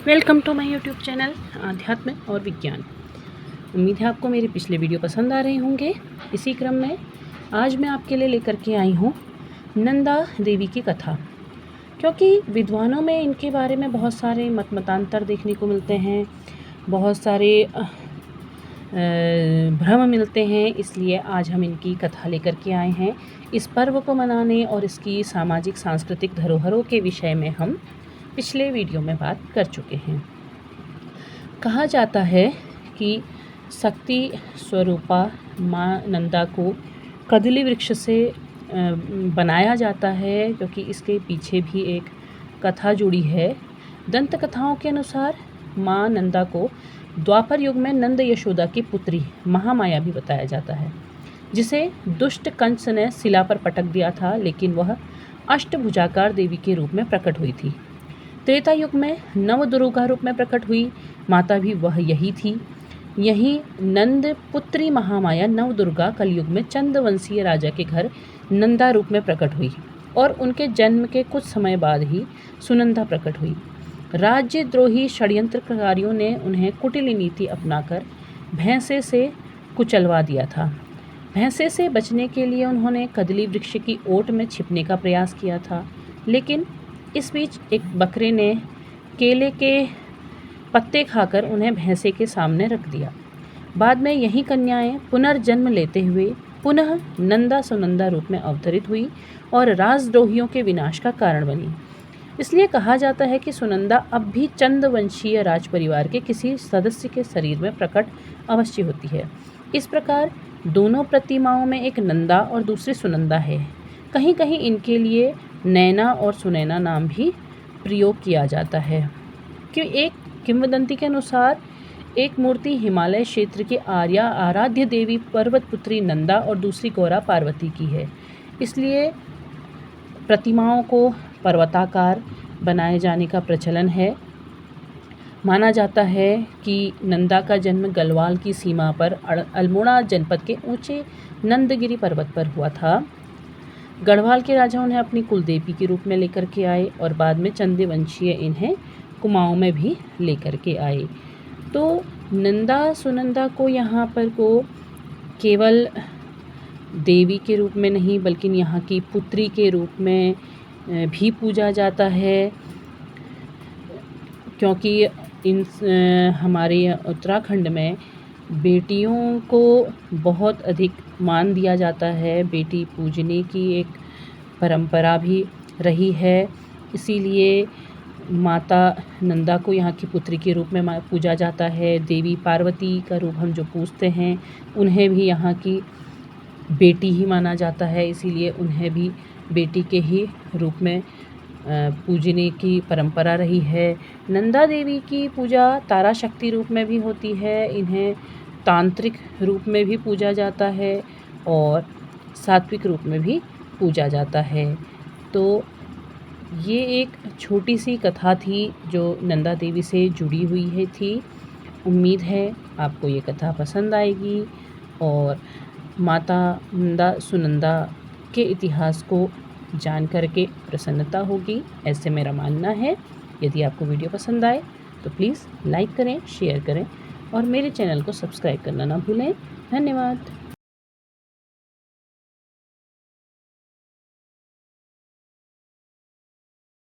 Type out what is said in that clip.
Welcome to my YouTube channel आध्यात्म और विज्ञान। उम्मीद है आपको मेरे पिछले वीडियो पसंद आ रहे होंगे। इसी क्रम में आज मैं आपके लिए लेकर के आई हूँ नंदा देवी की कथा, क्योंकि विद्वानों में इनके बारे में बहुत सारे मतांतर देखने को मिलते हैं, बहुत सारे भ्रम मिलते हैं। इसलिए आज हम इनकी कथा लेकर के आए हैं। इस पर्व को मनाने और इसकी सामाजिक सांस्कृतिक धरोहरों के विषय में हम पिछले वीडियो में बात कर चुके हैं। कहा जाता है कि शक्ति स्वरूपा माँ नंदा को कदली वृक्ष से बनाया जाता है, क्योंकि इसके पीछे भी एक कथा जुड़ी है। दंत कथाओं के अनुसार माँ नंदा को द्वापर युग में नंद यशोदा की पुत्री महामाया भी बताया जाता है, जिसे दुष्ट कंस ने शिला पर पटक दिया था, लेकिन वह अष्टभुजाकार देवी के रूप में प्रकट हुई थी। त्रेता युग में नवदुर्गा रूप में प्रकट हुई माता भी वह यही थी। यही नंद पुत्री महामाया नवदुर्गा कलयुग में चंदवंशीय राजा के घर नंदा रूप में प्रकट हुई और उनके जन्म के कुछ समय बाद ही सुनंदा प्रकट हुई। राज्यद्रोही षड्यंत्रकारियों ने उन्हें कुटिल नीति अपनाकर भैंसे से कुचलवा दिया था। भैंसे से बचने के लिए उन्होंने कदली वृक्ष की ओट में छिपने का प्रयास किया था, लेकिन इस बीच एक बकरे ने केले के पत्ते खाकर उन्हें भैंसे के सामने रख दिया। बाद में यही कन्याएं पुनर्जन्म लेते हुए पुनः नंदा सुनंदा रूप में अवतरित हुई और राजद्रोहियों के विनाश का कारण बनी। इसलिए कहा जाता है कि सुनंदा अब भी चंदवंशीय राज परिवार के किसी सदस्य के शरीर में प्रकट अवश्य होती है। इस प्रकार दोनों प्रतिमाओं में एक नंदा और दूसरी सुनंदा है। कहीं कहीं इनके लिए नैना और सुनैना नाम भी प्रयोग किया जाता है, कि एक किंवदंती के अनुसार एक मूर्ति हिमालय क्षेत्र की आराध्य देवी पर्वत पुत्री नंदा और दूसरी गौरा पार्वती की है। इसलिए प्रतिमाओं को पर्वताकार बनाए जाने का प्रचलन है। माना जाता है कि नंदा का जन्म गढ़वाल की सीमा पर अल्मोड़ा जनपद के ऊंचे नंदगिरी पर्वत पर हुआ था। गढ़वाल के राजा उन्हें अपनी कुलदेवी के रूप में लेकर के आए और बाद में चंदवंशीय इन्हें कुमाऊं में भी लेकर के आए। तो नंदा सुनंदा को यहाँ पर को केवल देवी के रूप में नहीं, बल्कि यहाँ की पुत्री के रूप में भी पूजा जाता है, क्योंकि हमारे उत्तराखंड में बेटियों को बहुत अधिक मान दिया जाता है। बेटी पूजने की एक परंपरा भी रही है। इसीलिए माता नंदा को यहाँ की पुत्री के रूप में पूजा जाता है। देवी पार्वती का रूप हम जो पूजते हैं, उन्हें भी यहाँ की बेटी ही माना जाता है। इसीलिए उन्हें भी बेटी के ही रूप में पूजने की परंपरा रही है। नंदा देवी की पूजा तारा शक्ति रूप में भी होती है। इन्हें तांत्रिक रूप में भी पूजा जाता है और सात्विक रूप में भी पूजा जाता है। तो ये एक छोटी सी कथा थी जो नंदा देवी से जुड़ी हुई थी। उम्मीद है आपको ये कथा पसंद आएगी और माता नंदा सुनंदा के इतिहास को जान करके प्रसन्नता होगी, ऐसे मेरा मानना है। यदि आपको वीडियो पसंद आए तो प्लीज़ लाइक करें, शेयर करें और मेरे चैनल को सब्सक्राइब करना ना भूलें। धन्यवाद।